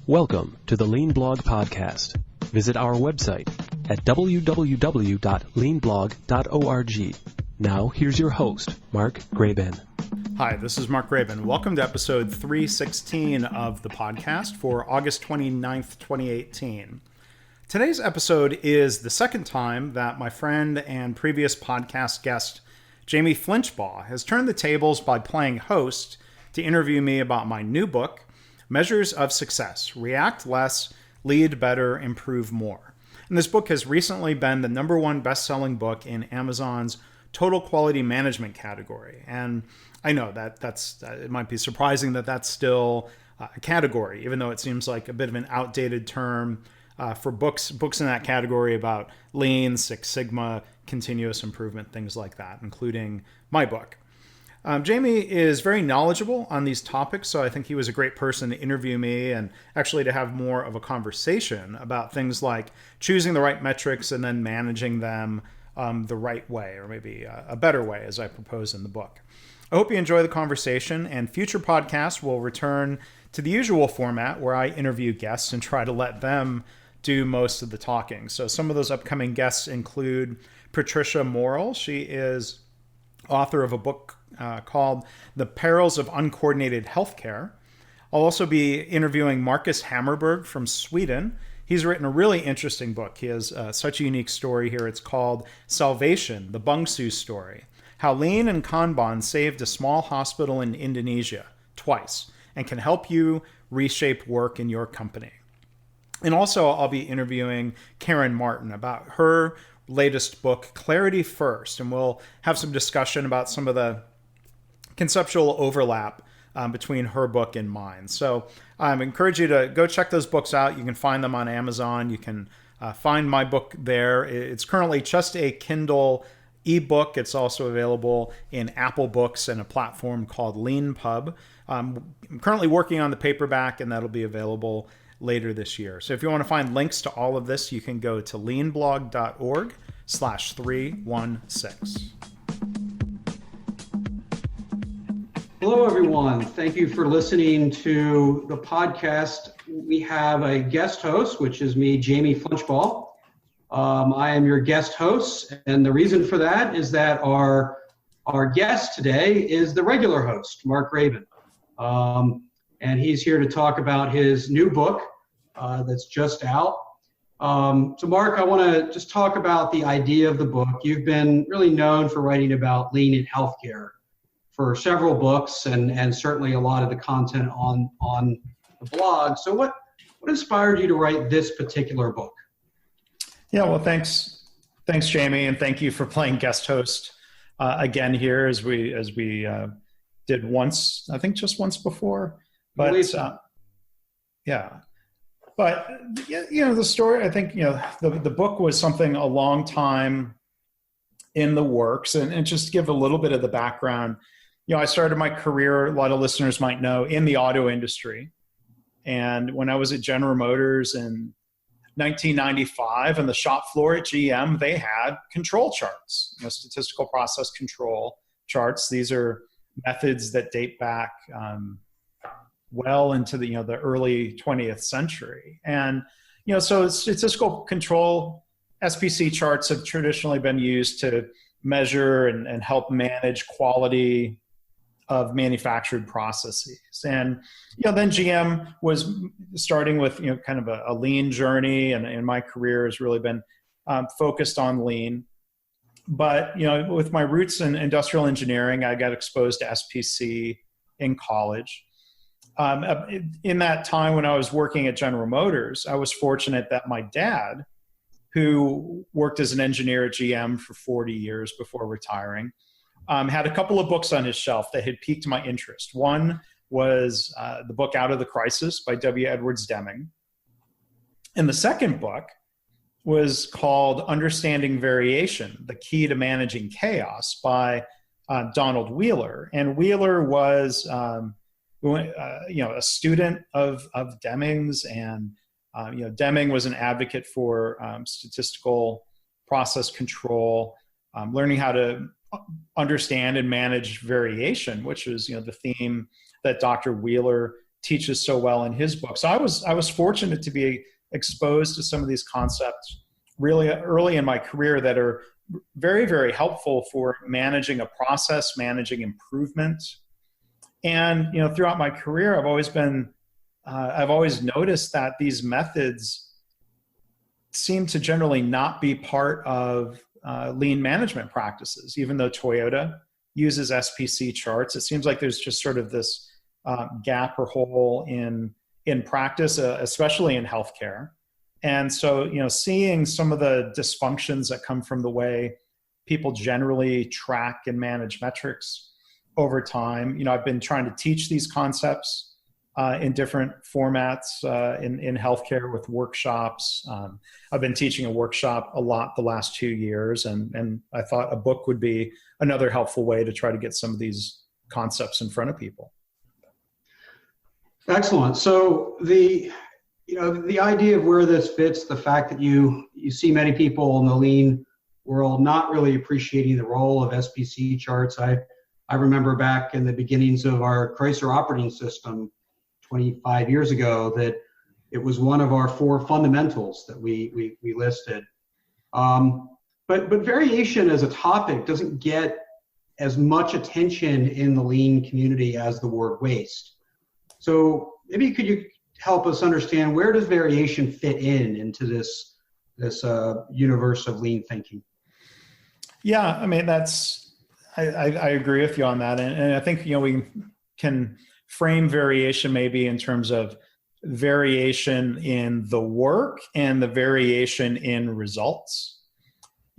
Welcome to the Lean Blog Podcast. Visit our website at www.leanblog.org. Now, here's your host, Mark Graban. Hi, this is Mark Graban. Welcome to episode 316 of the podcast for August 29th, 2018. Today's episode is the second time that my friend and previous podcast guest, Jamie Flinchbaugh, has turned the tables by playing host to interview me about my new book, Measures of Success: React Less, Lead Better, Improve More. And this book has recently been the #1 best-selling book in Amazon's Total Quality Management category. And I know that it might be surprising that that's still a category, even though it seems like a bit of an outdated term for books in that category about Lean, Six Sigma, continuous improvement, things like that, including my book. Jamie is very knowledgeable on these topics, so I think he was a great person to interview me and actually to have more of a conversation about things like choosing the right metrics and then managing them the right way, or maybe a better way, as I propose in the book. I hope you enjoy the conversation, and future podcasts will return to the usual format where I interview guests and try to let them do most of the talking. So some of those upcoming guests include Patricia Morrill. She is author of a book called The Perils of Uncoordinated Healthcare. I'll also be interviewing Marcus Hammerberg from Sweden. He's written a really interesting book. He has such a unique story here. It's called Salvation, the Bungsu Story: How Lean and Kanban saved a small hospital in Indonesia twice and can help you reshape work in your company. And also I'll be interviewing Karen Martin about her latest book, Clarity First, and we'll have some discussion about some of the conceptual overlap between her book and mine. So I encourage you to go check those books out. You can find them on Amazon. You can find my book there. It's currently just a Kindle ebook. It's also available in Apple Books and a platform called LeanPub. I'm currently working on the paperback, and that'll be available later this year. So if you want to find links to all of this, you can go to leanblog.org/316. Hello, everyone. Thank you for listening to the podcast. We have a guest host, which is me, Jamie Flinchbaugh. I am your guest host, and the reason for that is that our guest today is the regular host, Mark Graban. And he's here to talk about his new book that's just out. So Mark, I want to just talk about the idea of the book. You've been really known for writing about lean in healthcare for several books and certainly a lot of the content on the blog. So what inspired you to write this particular book? Yeah, well, thanks, Jamie, and thank you for playing guest host again here as we did once, I think just once before. But yeah, but the story, I think the book was something a long time in the works, and just to give a little bit of the background. I started my career, a lot of listeners might know, in the auto industry. And when I was at General Motors in 1995 on the shop floor at GM, they had control charts, statistical process control charts. These are methods that date back well into the early 20th century. And so statistical control SPC charts have traditionally been used to measure and help manage quality of manufactured processes. And then GM was starting with kind of a lean journey, and my career has really been focused on lean. But with my roots in industrial engineering, I got exposed to SPC in college. In that time when I was working at General Motors, I was fortunate that my dad, who worked as an engineer at GM for 40 years before retiring, had a couple of books on his shelf that had piqued my interest. One was the book Out of the Crisis by W. Edwards Deming. And the second book was called Understanding Variation: The Key to Managing Chaos by Donald Wheeler. And Wheeler was a student of Deming's, and Deming was an advocate for statistical process control, learning how to understand and manage variation, which is the theme that Dr. Wheeler teaches so well in his book. So I was fortunate to be exposed to some of these concepts really early in my career that are very, very helpful for managing a process, managing improvement. And, throughout my career, I've always noticed that these methods seem to generally not be part of lean management practices. Even though Toyota uses SPC charts, it seems like there's just sort of this gap or hole in practice, especially in healthcare. And so, seeing some of the dysfunctions that come from the way people generally track and manage metrics over time, I've been trying to teach these concepts in different formats in healthcare with workshops. I've been teaching a workshop a lot the last 2 years, and I thought a book would be another helpful way to try to get some of these concepts in front of people. Excellent. So the idea of where this fits, the fact that you see many people in the lean world not really appreciating the role of SPC charts. I remember back in the beginnings of our Chrysler operating system 25 years ago that it was one of our 4 fundamentals that we listed. But variation as a topic doesn't get as much attention in the lean community as the word waste. So maybe could you help us understand, where does variation fit into this universe of lean thinking? Yeah, I mean, I agree with you on that. And I think, we can frame variation maybe in terms of variation in the work and the variation in results.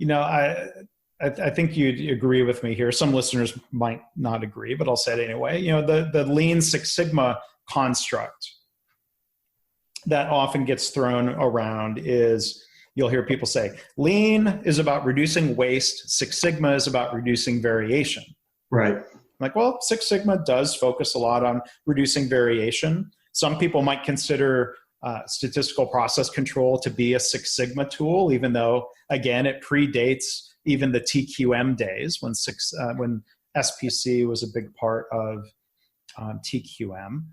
I think you'd agree with me here. Some listeners might not agree, but I'll say it anyway. The Lean Six Sigma construct that often gets thrown around is, you'll hear people say, Lean is about reducing waste, Six Sigma is about reducing variation. Right. Like, well, Six Sigma does focus a lot on reducing variation. Some people might consider statistical process control to be a Six Sigma tool, even though, again, it predates even the TQM days when SPC was a big part of TQM.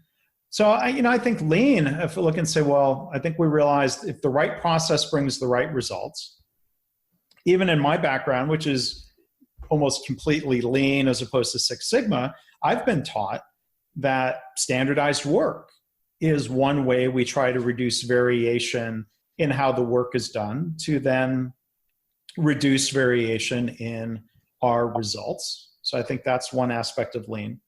So I think lean, if we look and say, well, I think we realized if the right process brings the right results, even in my background, which is almost completely lean as opposed to Six Sigma, I've been taught that standardized work is one way we try to reduce variation in how the work is done to then reduce variation in our results. So I think that's one aspect of lean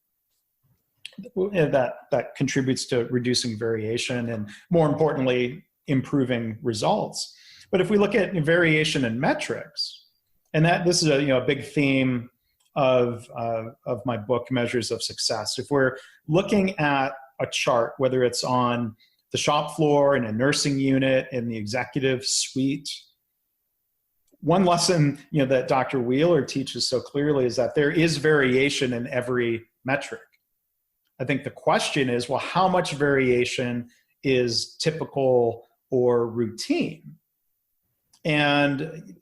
that contributes to reducing variation and, more importantly, improving results. But if we look at variation in metrics, and this is a big theme of my book, Measures of Success. If we're looking at a chart, whether it's on the shop floor, in a nursing unit, in the executive suite, one lesson that Dr. Wheeler teaches so clearly is that there is variation in every metric. I think the question is, well, how much variation is typical or routine? And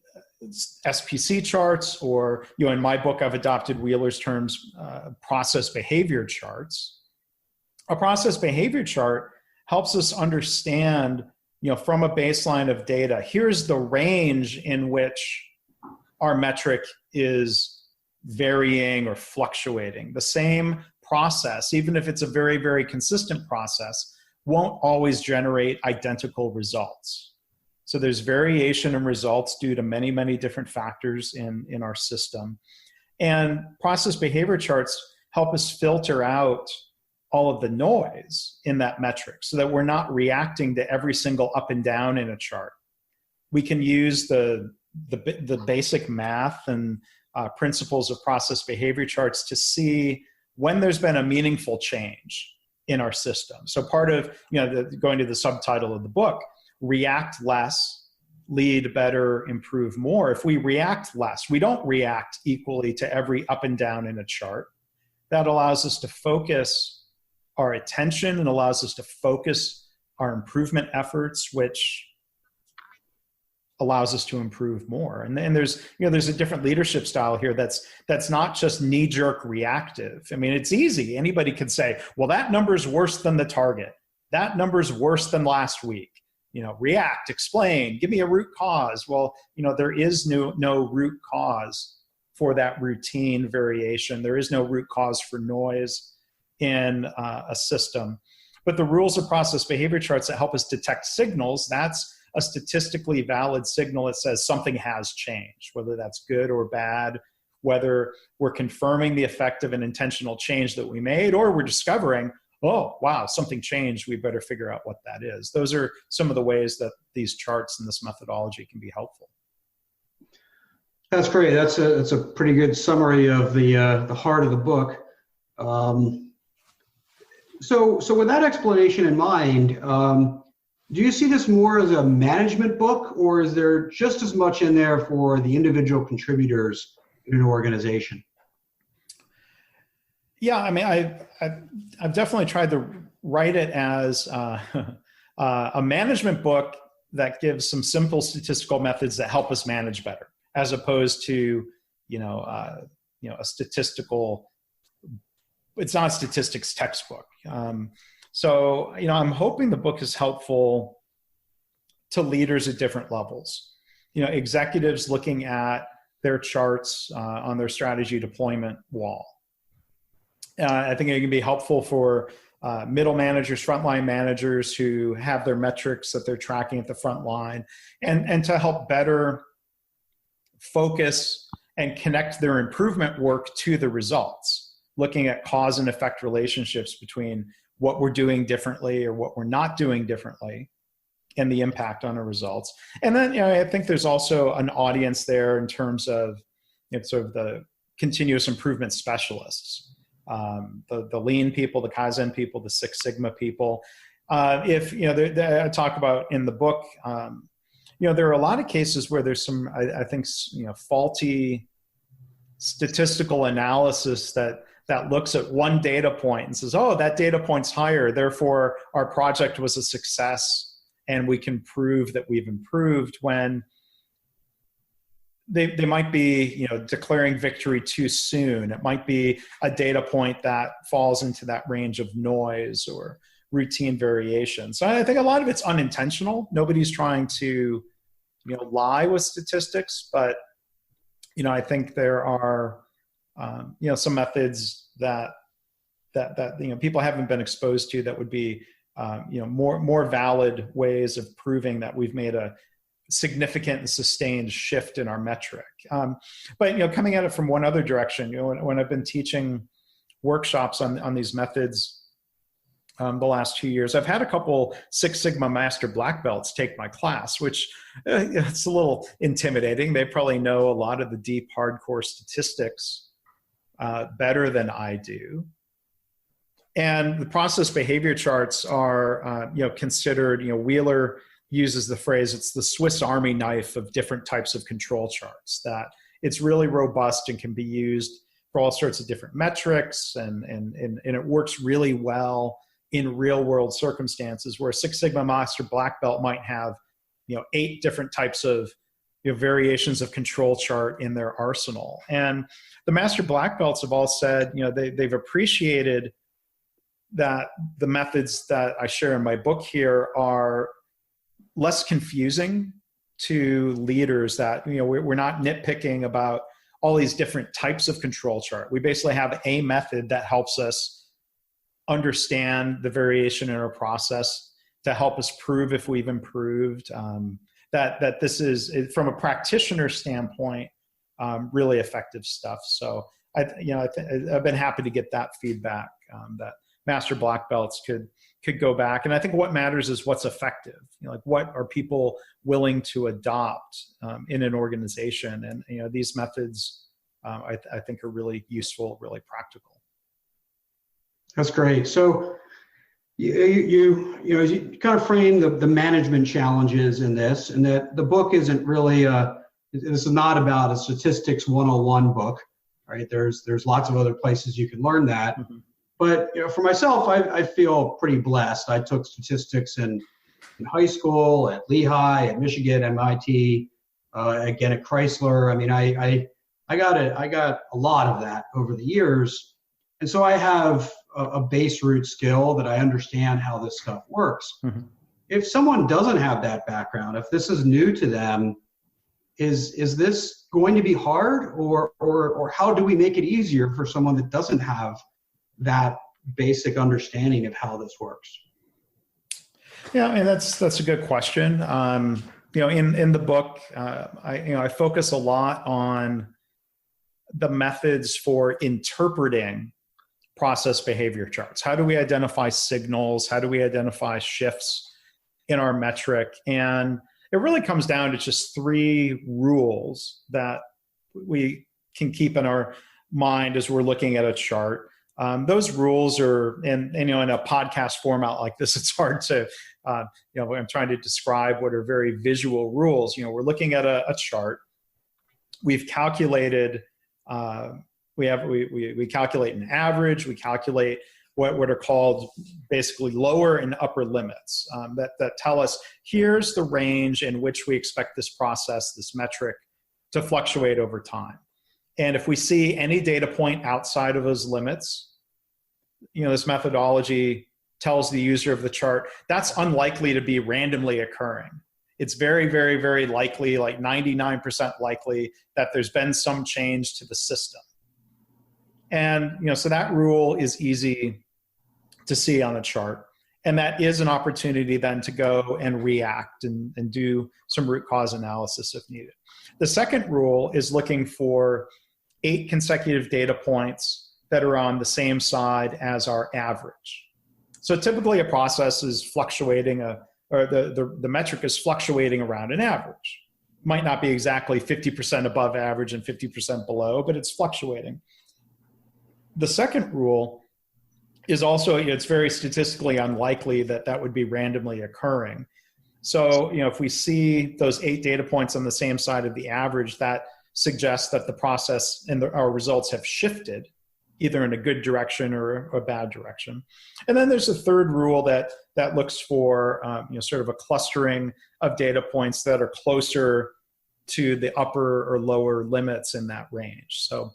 SPC charts, or in my book, I've adopted Wheeler's terms, process behavior charts. A process behavior chart helps us understand, from a baseline of data, here's the range in which our metric is varying or fluctuating. The same process, even if it's a very, very consistent process, won't always generate identical results. So there's variation in results due to many, many different factors in our system. And process behavior charts help us filter out all of the noise in that metric so that we're not reacting to every single up and down in a chart. We can use the basic math and principles of process behavior charts to see when there's been a meaningful change in our system. So part of, going to the subtitle of the book, react less, lead better, improve more. If we react less, we don't react equally to every up and down in a chart. That allows us to focus our attention and allows us to focus our improvement efforts, which allows us to improve more. And there's a different leadership style here that's not just knee-jerk reactive. I mean, it's easy. Anybody could say, well, that number's worse than the target. That number's worse than last week. React, explain, give me a root cause. Well, there is no root cause for that routine variation. There is no root cause for noise in a system. But the rules of process behavior charts that help us detect signals, that's a statistically valid signal that says something has changed, whether that's good or bad, whether we're confirming the effect of an intentional change that we made, or we're discovering, oh, wow, something changed, we better figure out what that is. Those are some of the ways that these charts and this methodology can be helpful. That's great. That's a pretty good summary of the heart of the book. So with that explanation in mind, do you see this more as a management book, or is there just as much in there for the individual contributors in an organization? Yeah, I mean, I've definitely tried to write it as a management book that gives some simple statistical methods that help us manage better, as opposed to a statistical. It's not a statistics textbook. So I'm hoping the book is helpful to leaders at different levels. Executives looking at their charts on their strategy deployment wall. I think it can be helpful for middle managers, frontline managers who have their metrics that they're tracking at the front line, and to help better focus and connect their improvement work to the results, looking at cause and effect relationships between what we're doing differently or what we're not doing differently and the impact on our results. And then I think there's also an audience there in terms of sort of the continuous improvement specialists, the lean people, the Kaizen people, the Six Sigma people. I talk about in the book, there are a lot of cases where there's some, I think, faulty statistical analysis that looks at one data point and says, oh, that data point's higher, therefore our project was a success and we can prove that we've improved, when they might be declaring victory too soon. It might be a data point that falls into that range of noise or routine variation. So I think a lot of it's unintentional. Nobody's trying to lie with statistics, but I think there are some methods that people haven't been exposed to that would be more valid ways of proving that we've made a significant and sustained shift in our metric. But coming at it from one other direction, when I've been teaching workshops on these methods the last 2 years, I've had a couple Six Sigma Master Black Belts take my class, which it's a little intimidating. They probably know a lot of the deep, hardcore statistics better than I do. And the process behavior charts are, considered, Wheeler uses the phrase, it's the Swiss Army knife of different types of control charts, that it's really robust and can be used for all sorts of different metrics, and it works really well in real world circumstances, where Six Sigma Master Black Belt might have, 8 different types of variations of control chart in their arsenal. And the Master Black Belts have all said, they've appreciated that the methods that I share in my book here are less confusing to leaders, that, we're not nitpicking about all these different types of control chart. We basically have a method that helps us understand the variation in our process, to help us prove if we've improved. That this is, from a practitioner standpoint, really effective stuff. So I've been happy to get that feedback, that Master Black Belts could go back. And I think what matters is what's effective. What are people willing to adopt in an organization? And these methods, I think, are really useful, really practical. That's great. So you kind of frame the management challenges in this, and that the book isn't really this is not about a statistics 101 book, right? There's lots of other places you can learn that. Mm-hmm. But for myself, I feel pretty blessed. I took statistics in in high school, at Lehigh, at Michigan, MIT, again at Chrysler. I mean, I got a lot of that over the years. And so I have a base root skill that I understand how this stuff works. Mm-hmm. If someone doesn't have that background, if this is new to them, is this going to be hard, or how do we make it easier for someone that doesn't have that basic understanding of how this works? Yeah, I mean, that's a good question. In the book, I focus a lot on the methods for interpreting process behavior charts. How do we identify signals? How do we identify shifts in our metric? And it really comes down to just 3 rules that we can keep in our mind as we're looking at a chart. Those rules are, in a podcast format like this, it's hard to, I'm trying to describe what are very visual rules. We're looking at a chart. We've calculated, we calculate an average. We calculate what are called basically lower and upper limits that tell us here's the range in which we expect this process, this metric, to fluctuate over time. And if we see any data point outside of those limits, this methodology tells the user of the chart that's unlikely to be randomly occurring. It's very, very, very likely, like 99% likely, that there's been some change to the system. And so that rule is easy to see on a chart. And that is an opportunity then to go and react and do some root cause analysis if needed. The second rule is looking for 8 consecutive data points that are on the same side as our average. So typically a process is fluctuating, or the metric is fluctuating around an average. Might not be exactly 50% above average and 50% below, but it's fluctuating. The second rule is also, it's very statistically unlikely that would be randomly occurring. So, if we see those 8 data points on the same side of the average, that suggests that the process and our results have shifted either in a good direction or a bad direction. And then there's a third rule that looks for sort of a clustering of data points that are closer to the upper or lower limits in that range. So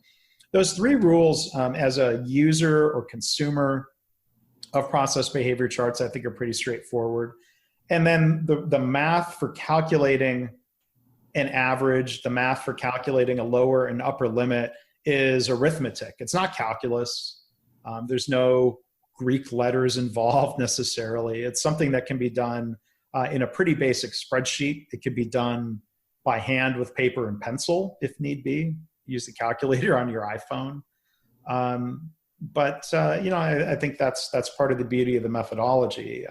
those 3 rules, as a user or consumer of process behavior charts, I think are pretty straightforward. And then the math for calculating an average, the math for calculating a lower and upper limit is arithmetic. It's not calculus. There's no Greek letters involved necessarily. It's something that can be done in a pretty basic spreadsheet. It could be done by hand with paper and pencil if need be. Use the calculator on your iPhone. I think that's part of the beauty of the methodology.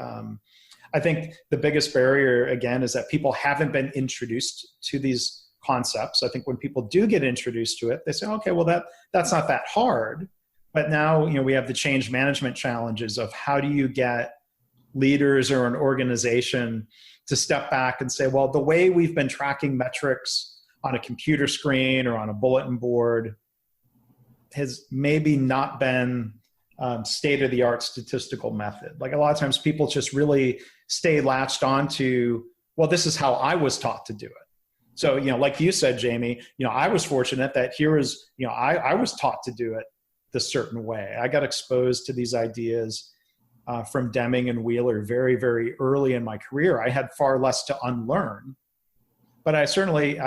I think the biggest barrier, again, is that people haven't been introduced to these concepts. I think when people do get introduced to it, they say, okay, well, that's not that hard. But now, we have the change management challenges of how do you get leaders or an organization to step back and say, well, the way we've been tracking metrics on a computer screen or on a bulletin board has maybe not been state-of-the-art statistical method. Like a lot of times people just really stay latched onto, well, this is how I was taught to do it. So, like you said, Jamie, I was fortunate that I was taught to do it this certain way. I got exposed to these ideas from Deming and Wheeler very, very early in my career. I had far less to unlearn, but I certainly,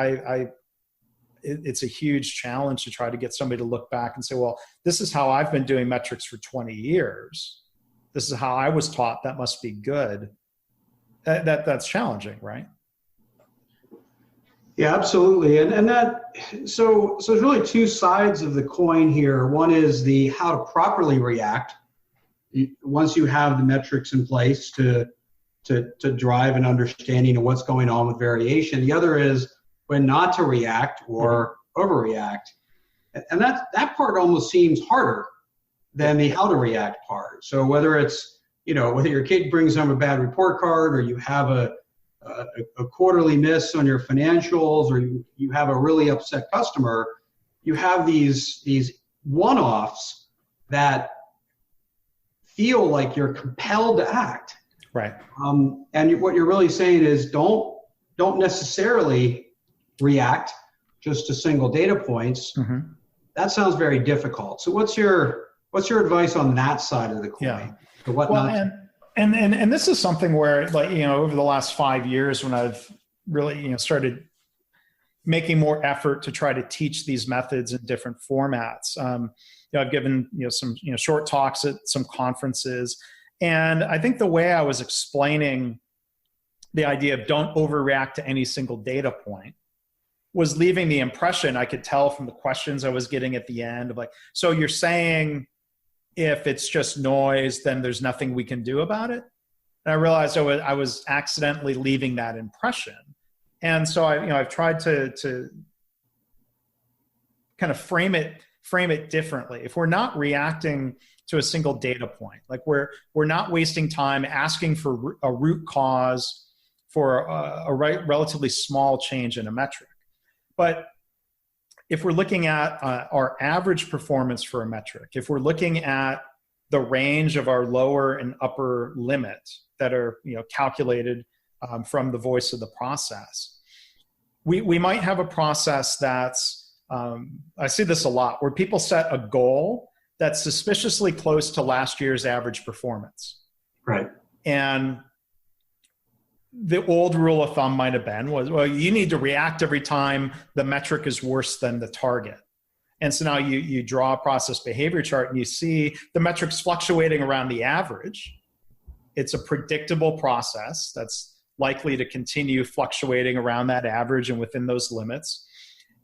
it's a huge challenge to try to get somebody to look back and say, well, this is how I've been doing metrics for 20 years. This is how I was taught. That must be good. That's challenging, right? Yeah, absolutely. And so there's really 2 sides of the coin here. One is the how to properly react once you have the metrics in place to drive an understanding of what's going on with variation. The other is when not to react or overreact. And that part almost seems harder than the how to react part. So whether it's, whether your kid brings home a bad report card, or you have a quarterly miss on your financials, or you have a really upset customer, you have these one-offs that feel like you're compelled to act. Right. And what you're really saying is don't necessarily react just to single data points. Mm-hmm. That sounds very difficult. So what's your advice on that side of the coin? Yeah. The what Well, not? and this is something where, like, over the last 5 years, when I've really, started making more effort to try to teach these methods in different formats. I've given, some, short talks at some conferences. And I think the way I was explaining the idea of don't overreact to any single data point was leaving the impression, I could tell from the questions I was getting at the end, of like, so you're saying if it's just noise, then there's nothing we can do about it? And I realized I was accidentally leaving that impression. And so I've tried to kind of frame it differently. If we're not reacting to a single data point, like we're not wasting time asking for a root cause for a relatively small change in a metric. But if we're looking at our average performance for a metric, if we're looking at the range of our lower and upper limit that are calculated from the voice of the process, we might have a process that's, I see this a lot, where people set a goal that's suspiciously close to last year's average performance. Right. And the old rule of thumb might have been well, you need to react every time the metric is worse than the target. And so now you draw a process behavior chart and you see the metrics fluctuating around the average. It's a predictable process that's likely to continue fluctuating around that average and within those limits.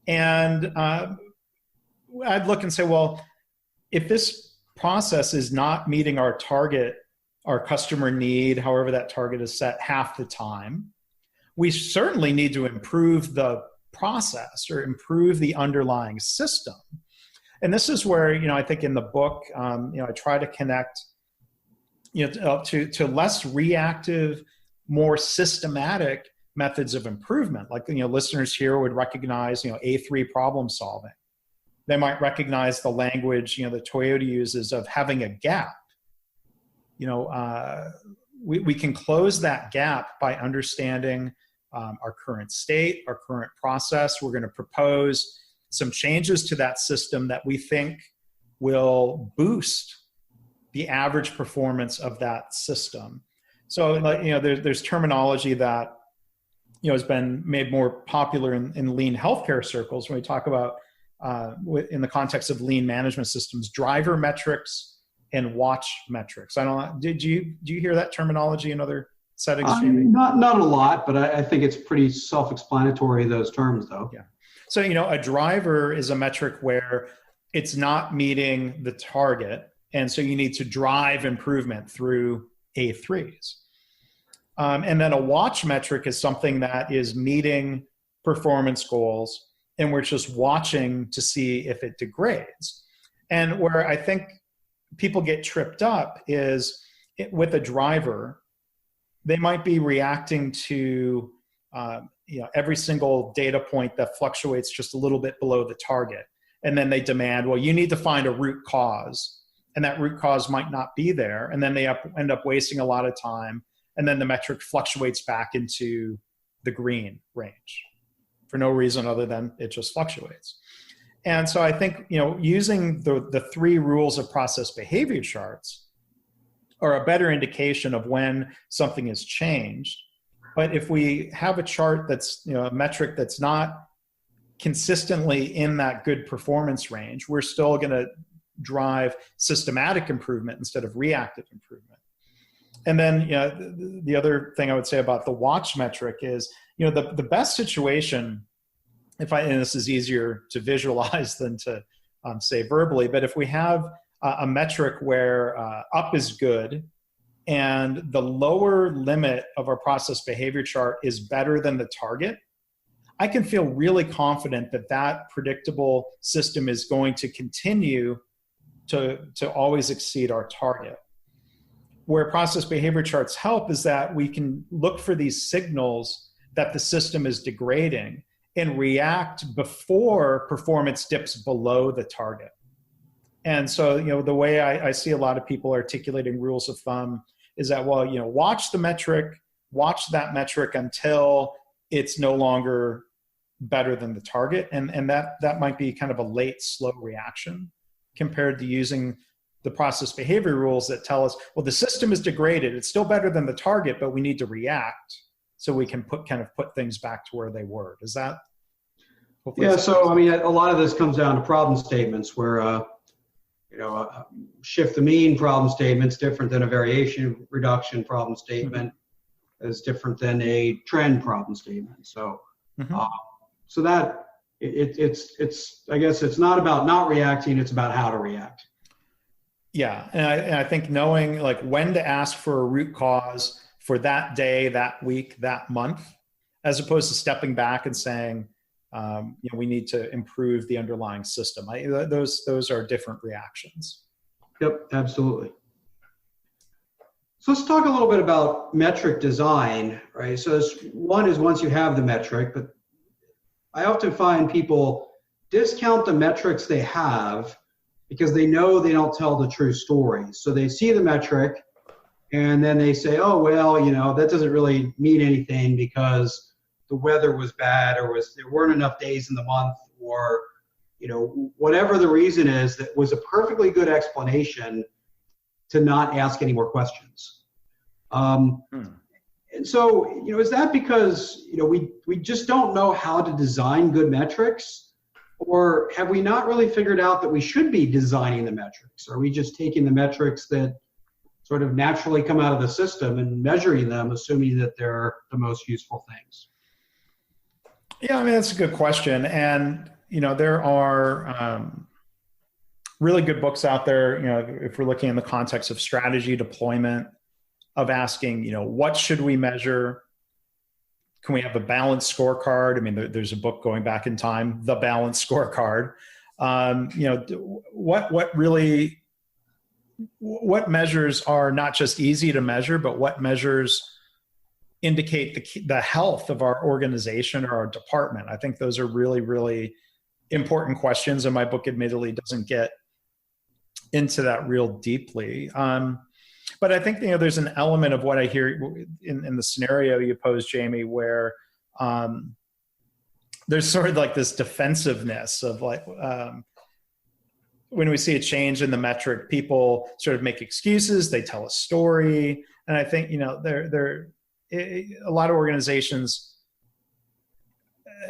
And I'd look and say, well, if this process is not meeting our target, our customer need, however that target is set, half the time, we certainly need to improve the process or improve the underlying system. And this is where, I think in the book, I try to connect, to less reactive, more systematic methods of improvement. Like, listeners here would recognize, A3 problem solving. They might recognize the language, that Toyota uses of having a gap. We can close that gap by understanding our current state, our current process. We're going to propose some changes to that system that we think will boost the average performance of that system. So, there's terminology that, has been made more popular in lean healthcare circles when we talk about, in the context of lean management systems, driver metrics and watch metrics. I don't know. Do you hear that terminology in other settings? Not a lot, but I think it's pretty self-explanatory, those terms, though. Yeah. So, a driver is a metric where it's not meeting the target. And so you need to drive improvement through A3s. And then a watch metric is something that is meeting performance goals, and we're just watching to see if it degrades. And where I think people get tripped up is with a driver, they might be reacting to every single data point that fluctuates just a little bit below the target. And then they demand, well, you need to find a root cause. And that root cause might not be there. And then they end up wasting a lot of time. And then the metric fluctuates back into the green range for no reason other than it just fluctuates. And so I think, using the 3 rules of process behavior charts are a better indication of when something has changed. But if we have a chart that's, a metric that's not consistently in that good performance range, we're still going to drive systematic improvement instead of reactive improvement. And then, the other thing I would say about the watch metric is, the best situation, and this is easier to visualize than to say verbally, but if we have a metric where up is good and the lower limit of our process behavior chart is better than the target, I can feel really confident that that predictable system is going to continue to always exceed our target. Where process behavior charts help is that we can look for these signals that the system is degrading and react before performance dips below the target. And so, the way I see a lot of people articulating rules of thumb is that, well, watch that metric until it's no longer better than the target. And that might be kind of a late, slow reaction compared to using the process behavior rules that tell us, well, the system is degraded. It's still better than the target, but we need to react so we can put things back to where they were. Does that? Yeah. So, I mean, a lot of this comes down to problem statements where, a shift the mean problem statement's different than a variation reduction problem statement is different than a trend problem statement. So, so that it's I guess it's not about not reacting, it's about how to react. Yeah, and I think knowing like when to ask for a root cause for that day, that week, that month, as opposed to stepping back and saying, we need to improve the underlying system. Those are different reactions. Yep, absolutely. So let's talk a little bit about metric design, right? So one is once you have the metric, but I often find people discount the metrics they have because they know they don't tell the true story. So they see the metric and then they say, oh, well, that doesn't really mean anything because the weather was bad or there weren't enough days in the month or, whatever the reason is, that was a perfectly good explanation to not ask any more questions. And so, is that because, we just don't know how to design good metrics? Or have we not really figured out that we should be designing the metrics? Are we just taking the metrics that sort of naturally come out of the system and measuring them, assuming that they're the most useful things? Yeah, I mean, that's a good question. And, there are really good books out there, if we're looking in the context of strategy deployment, of asking, what should we measure? Can we have a balanced scorecard? I mean, there's a book going back in time, The Balanced Scorecard. What measures are not just easy to measure, but what measures indicate the health of our organization or our department? I think those are really, really important questions. And my book admittedly doesn't get into that real deeply. But I think, there's an element of what I hear in the scenario you posed, Jamie, where there's sort of like this defensiveness of like, when we see a change in the metric, people sort of make excuses, they tell a story. And I think, a lot of organizations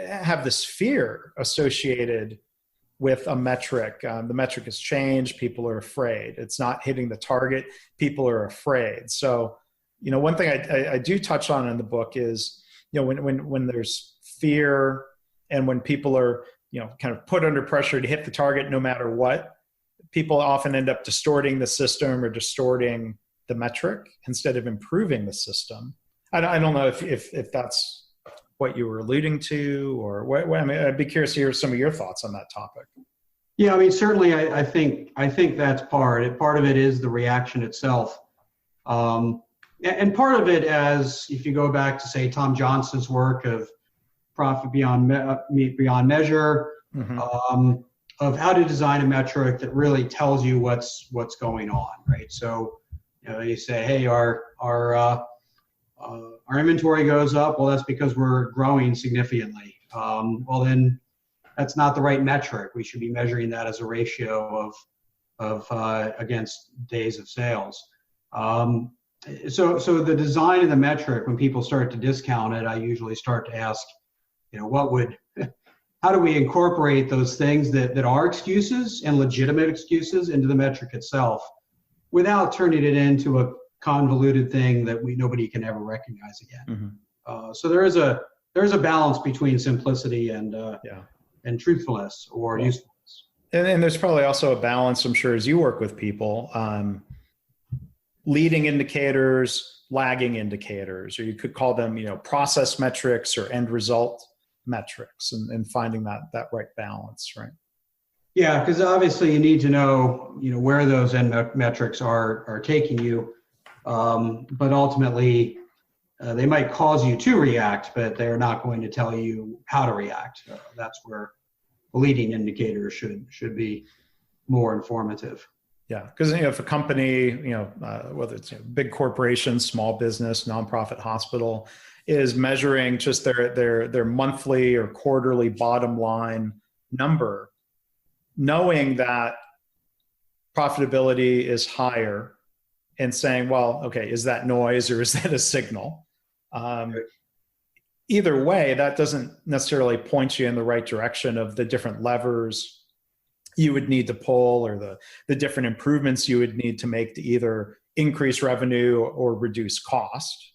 have this fear associated with a metric. The metric has changed. People are afraid. It's not hitting the target. People are afraid. So, one thing I do touch on in the book is, when there's fear and when people are, kind of put under pressure to hit the target no matter what, people often end up distorting the system or distorting the metric instead of improving the system. I don't know if that's what you were alluding to, or what, I mean, I'd be curious to hear some of your thoughts on that topic. Yeah, I mean, certainly, I think that's part of it is the reaction itself, and part of it, as if you go back to say Tom Johnson's work of profit beyond measure, of how to design a metric that really tells you what's going on, right? So, you say, hey, our inventory goes up. Well, that's because we're growing significantly. Well, then that's not the right metric. We should be measuring that as a ratio of against days of sales. So the design of the metric, when people start to discount it, I usually start to ask, how do we incorporate those things that are excuses and legitimate excuses into the metric itself without turning it into a convoluted thing that nobody can ever recognize again. So there is a balance between simplicity and truthfulness or usefulness. And there's probably also a balance, I'm sure, as you work with people, leading indicators, lagging indicators, or you could call them, process metrics or end result metrics, and finding that right balance, right? Yeah, because obviously you need to know, where those end metrics are taking you. But ultimately, they might cause you to react, but they're not going to tell you how to react. That's where the leading indicators should be more informative. Yeah, because if a company, whether it's big corporation, small business, nonprofit, hospital, is measuring just their monthly or quarterly bottom line number, knowing that profitability is higher, and saying, well, okay, is that noise or is that a signal? Either way, that doesn't necessarily point you in the right direction of the different levers you would need to pull, or the different improvements you would need to make to either increase revenue or reduce cost.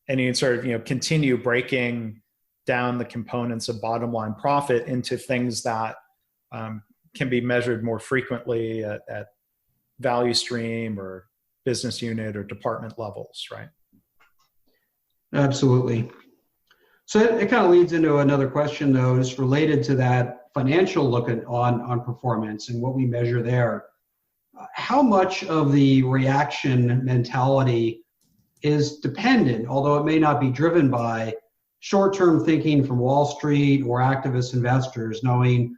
And you can sort of continue breaking down the components of bottom line profit into things that can be measured more frequently at value stream or business unit or department levels, right? Absolutely. So it kind of leads into another question, though, is related to that financial look on performance and what we measure there. How much of the reaction mentality is dependent, although it may not be driven by short-term thinking from Wall Street or activist investors, knowing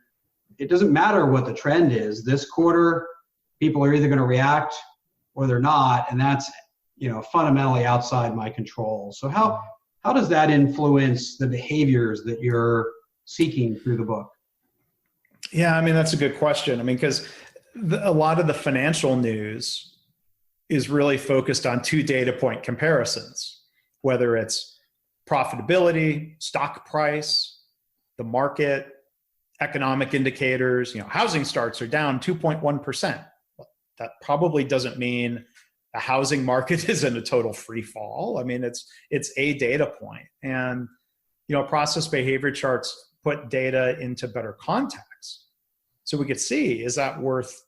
it doesn't matter what the trend is. This quarter, people are either going to react or they're not, and that's fundamentally outside my control. So how does that influence the behaviors that you're seeking through the book? Yeah, I mean, that's a good question. I mean, because a lot of the financial news is really focused on 2 data point comparisons, whether it's profitability, stock price, the market, economic indicators. Housing starts are down 2.1%. That probably doesn't mean the housing market is in a total free fall. I mean, it's a data point. And, process behavior charts put data into better context. So we could see, is that worth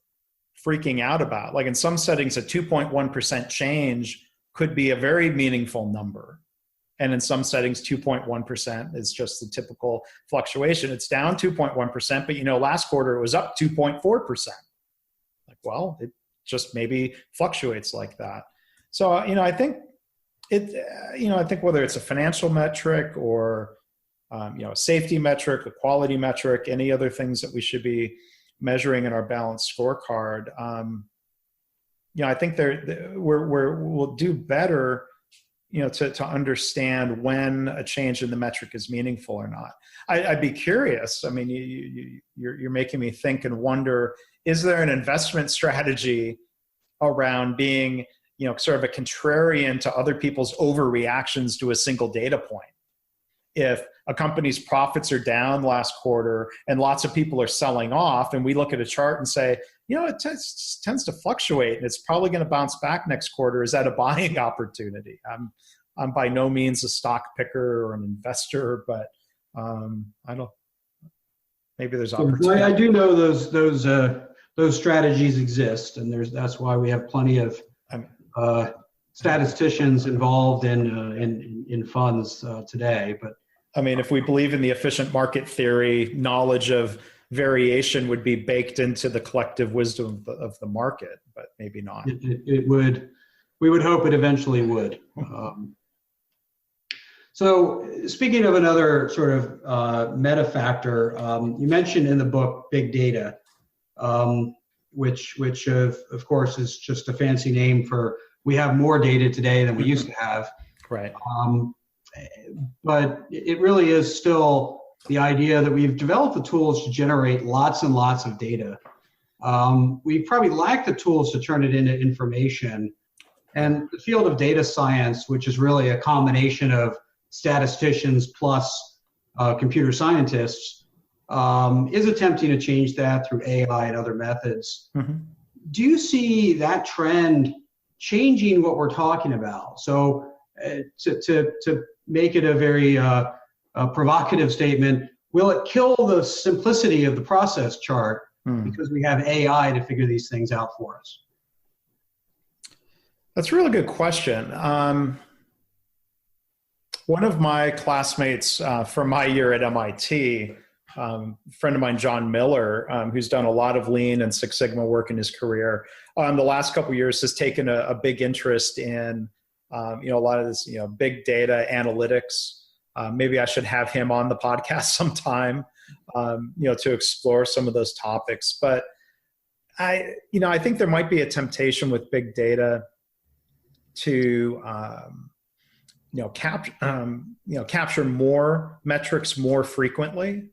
freaking out about? Like in some settings, a 2.1% change could be a very meaningful number. And in some settings, 2.1% is just the typical fluctuation. It's down 2.1%, but last quarter it was up 2.4%. Like, well, it just maybe fluctuates like that. So, I think I think whether it's a financial metric or, a safety metric, a quality metric, any other things that we should be measuring in our balanced scorecard, I think we'll do better, to understand when a change in the metric is meaningful or not. I'd be curious. I mean, you're making me think and wonder, is there an investment strategy around being, sort of a contrarian to other people's overreactions to a single data point? If a company's profits are down last quarter and lots of people are selling off, and we look at a chart and say, it tends to fluctuate and it's probably going to bounce back next quarter, is that a buying opportunity? I'm by no means a stock picker or an investor, but I don't. Maybe there's opportunity. I do know those strategies exist, and that's why we have plenty of statisticians involved in funds today. But I mean, if we believe in the efficient market theory, knowledge of variation would be baked into the collective wisdom of the market, but maybe not. It would. We would hope it eventually would. So speaking of another sort of meta factor, you mentioned in the book big data, which of course is just a fancy name for we have more data today than we used to have. Right. But it really is still the idea that we've developed the tools to generate lots and lots of data. We probably lack the tools to turn it into information. And the field of data science, which is really a combination of statisticians plus computer scientists, is attempting to change that through AI and other methods. Mm-hmm. Do you see that trend changing what we're talking about? So to make it a very provocative statement, will it kill the simplicity of the process chart because we have AI to figure these things out for us? That's a really good question. One of my classmates from my year at MIT, a friend of mine, John Miller, who's done a lot of Lean and Six Sigma work in his career, the last couple of years has taken a big interest in a lot of this, big data analytics. Maybe I should have him on the podcast sometime, to explore some of those topics. But I think there might be a temptation with big data to, capture more metrics more frequently.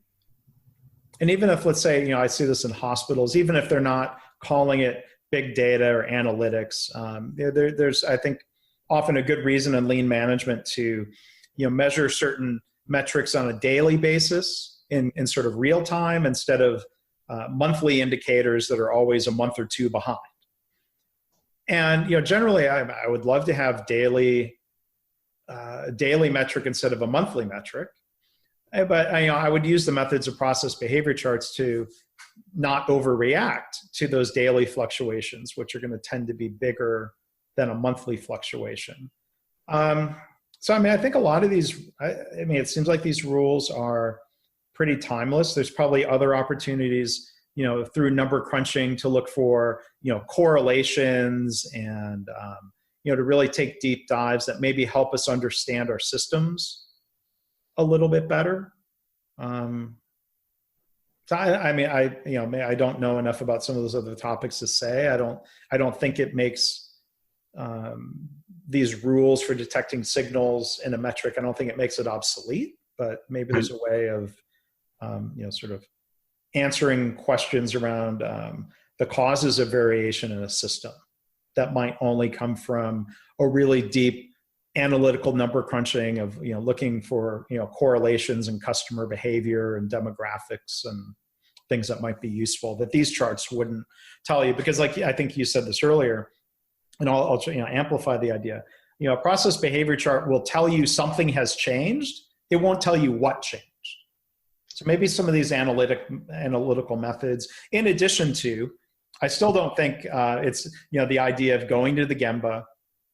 And even if, let's say, I see this in hospitals, even if they're not calling it big data or analytics, there's, I think, often a good reason in lean management to, measure certain metrics on a daily basis in sort of real time instead of monthly indicators that are always a month or two behind. And, generally I would love to have daily metric instead of a monthly metric. But I would use the methods of process behavior charts to not overreact to those daily fluctuations, which are going to tend to be bigger than a monthly fluctuation. So, I think a lot of these, it seems like these rules are pretty timeless. There's probably other opportunities, through number crunching to look for, correlations and, to really take deep dives that maybe help us understand our systems a little bit better. So I don't know enough about some of those other topics to say. I don't think it makes these rules for detecting signals in a metric. I don't think it makes it obsolete, but maybe there's a way of, sort of answering questions around the causes of variation in a system that might only come from a really deep analytical number crunching of, looking for, correlations in customer behavior and demographics and things that might be useful that these charts wouldn't tell you. Because like, I think you said this earlier, and I'll amplify the idea, a process behavior chart will tell you something has changed. It won't tell you what changed. So maybe some of these analytical methods, in addition to, I still don't think it's, the idea of going to the Gemba,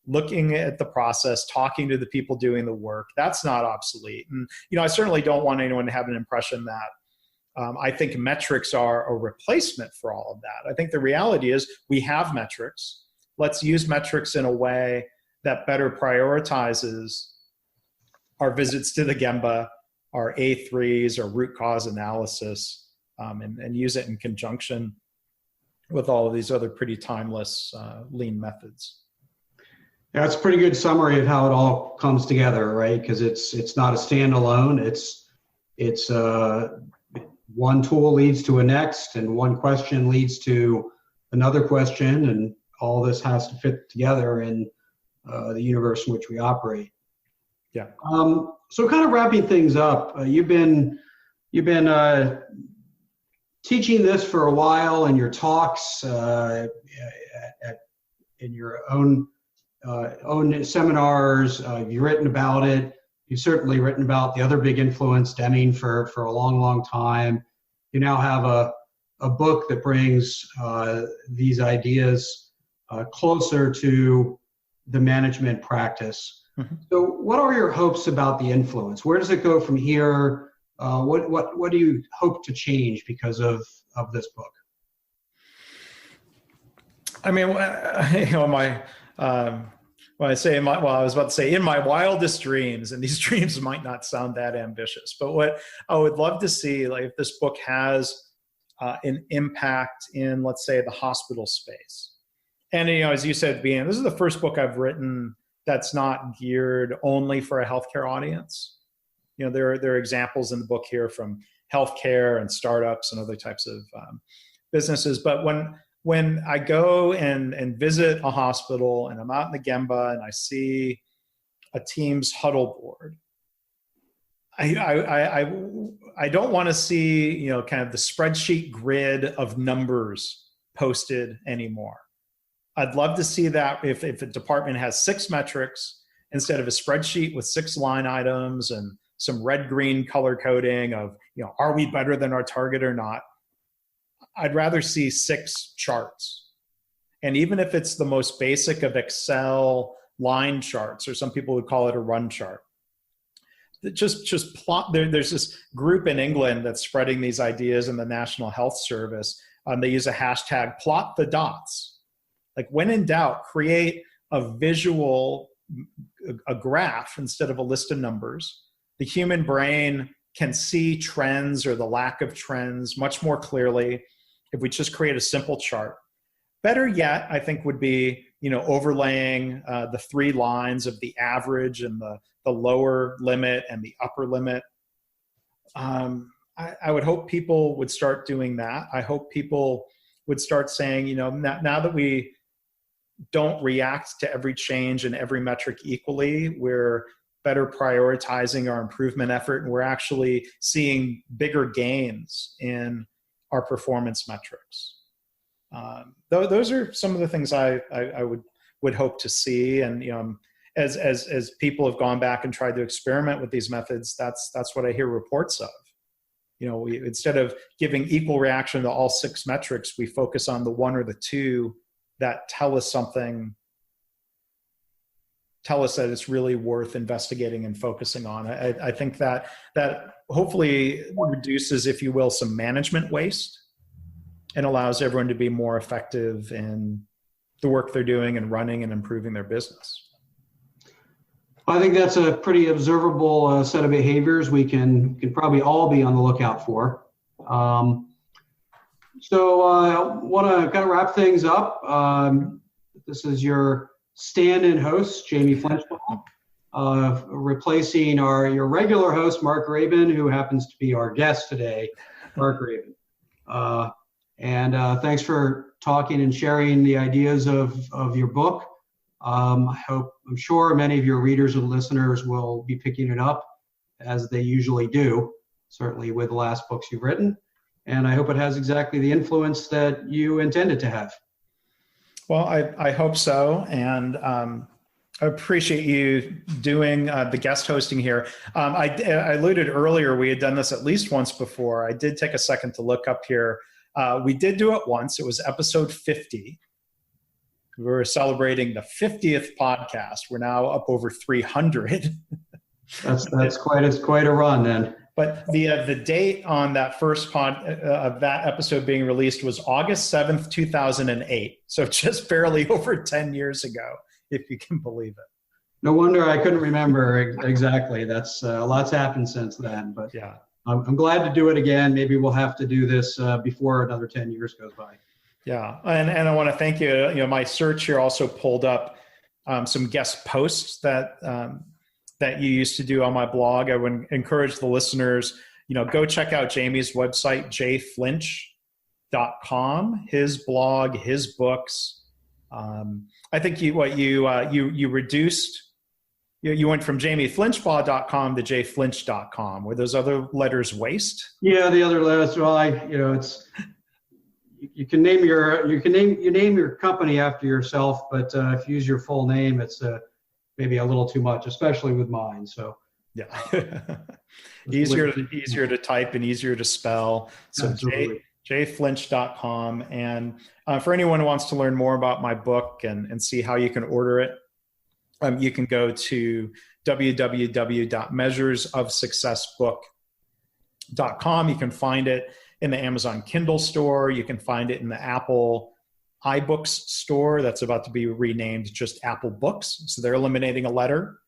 looking at the process, talking to the people doing the work, that's not obsolete. And, I certainly don't want anyone to have an impression that I think metrics are a replacement for all of that. I think the reality is we have metrics. Let's use metrics in a way that better prioritizes our visits to the Gemba, our A3s, our root cause analysis, and use it in conjunction with all of these other pretty timeless lean methods. That's a pretty good summary of how it all comes together, right? Because it's not a standalone. It's one tool leads to a next, and one question leads to another question, and all this has to fit together in the universe in which we operate. Yeah. So kind of wrapping things up, you've been teaching this for a while in your talks, in your own seminars. You've written about it. You've certainly written about the other big influence, Deming, for a long, long time. You now have a book that brings these ideas closer to the management practice. Mm-hmm. So what are your hopes about the influence? Where does it go from here? What do you hope to change because of this book? I was about to say in my wildest dreams, and these dreams might not sound that ambitious, but what I would love to see, like, if this book has an impact in, let's say, the hospital space. And, as you said, this is the first book I've written that's not geared only for a healthcare audience. There are examples in the book here from healthcare and startups and other types of businesses. But when I go and visit a hospital and I'm out in the Gemba and I see a Teams huddle board, I don't want to see, kind of the spreadsheet grid of numbers posted anymore. I'd love to see that if a department has 6 metrics instead of a spreadsheet with 6 line items and some red-green color coding of, are we better than our target or not? I'd rather see 6 charts. And even if it's the most basic of Excel line charts, or some people would call it a run chart, just plot. There's this group in England that's spreading these ideas in the National Health Service. They use a hashtag, plot the dots. Like, when in doubt, create a visual, a graph instead of a list of numbers. The human brain can see trends or the lack of trends much more clearly if we just create a simple chart. Better yet, I think, would be, overlaying the 3 lines of the average and the lower limit and the upper limit. I would hope people would start doing that. I hope people would start saying, now that we don't react to every change and every metric equally, we're better prioritizing our improvement effort, and we're actually seeing bigger gains in our performance metrics. Those are some of the things I would hope to see. And as people have gone back and tried to experiment with these methods, that's what I hear reports of. Instead of giving equal reaction to all 6 metrics, we focus on the 1 or the 2 that tell us something, tell us that it's really worth investigating and focusing on. I think that hopefully reduces, if you will, some management waste and allows everyone to be more effective in the work they're doing and running and improving their business. I think that's a pretty observable set of behaviors we can probably all be on the lookout for. So I want to kind of wrap things up. This is your stand-in host, Jamie Flinchbaugh, replacing your regular host, Mark Graban, who happens to be our guest today, Mark Graban. And thanks for talking and sharing the ideas of your book. I'm sure many of your readers and listeners will be picking it up, as they usually do, certainly with the last books you've written. And I hope it has exactly the influence that you intended to have. Well, I hope so. And I appreciate you doing the guest hosting here. I alluded earlier, we had done this at least once before. I did take a second to look up here. We did do it once. It was episode 50. We were celebrating the 50th podcast. We're now up over 300. That's quite a run then. But the date on that first of that episode being released was August 7th, 2008. So just barely over 10 years ago, if you can believe it. No wonder I couldn't remember exactly. That's a lot's happened since then. But yeah, I'm glad to do it again. Maybe we'll have to do this before another 10 years goes by. Yeah, and I want to thank you. My search here also pulled up some guest posts that you used to do on my blog. I would encourage the listeners, go check out Jamie's website, jflinch.com, his blog, his books. I think you reduced. You went from jamieflinchbaugh.com to jflinch.com. Were those other letters waste? Yeah, the other letters. Well, it's. You can name your company after yourself, but if you use your full name, it's maybe a little too much, especially with mine. So yeah, easier to type and easier to spell. So jflinch.com. And for anyone who wants to learn more about my book and see how you can order it, you can go to www.measuresofsuccessbook.com. You can find it in the Amazon Kindle store. You can find it in the Apple iBooks store that's about to be renamed just Apple Books. So they're eliminating a letter.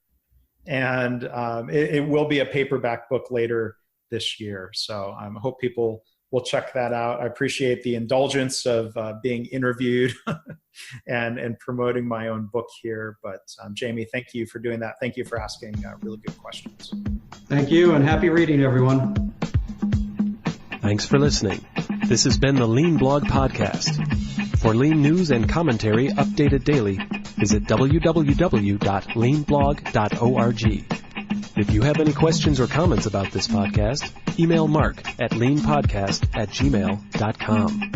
And it will be a paperback book later this year. So I hope people will check that out. I appreciate the indulgence of being interviewed and promoting my own book here. But Jamie, thank you for doing that. Thank you for asking really good questions. Thank you, and happy reading, everyone. Thanks for listening. This has been the Lean Blog Podcast. For Lean news and commentary updated daily, visit www.leanblog.org. If you have any questions or comments about this podcast, email Mark at leanpodcast@gmail.com.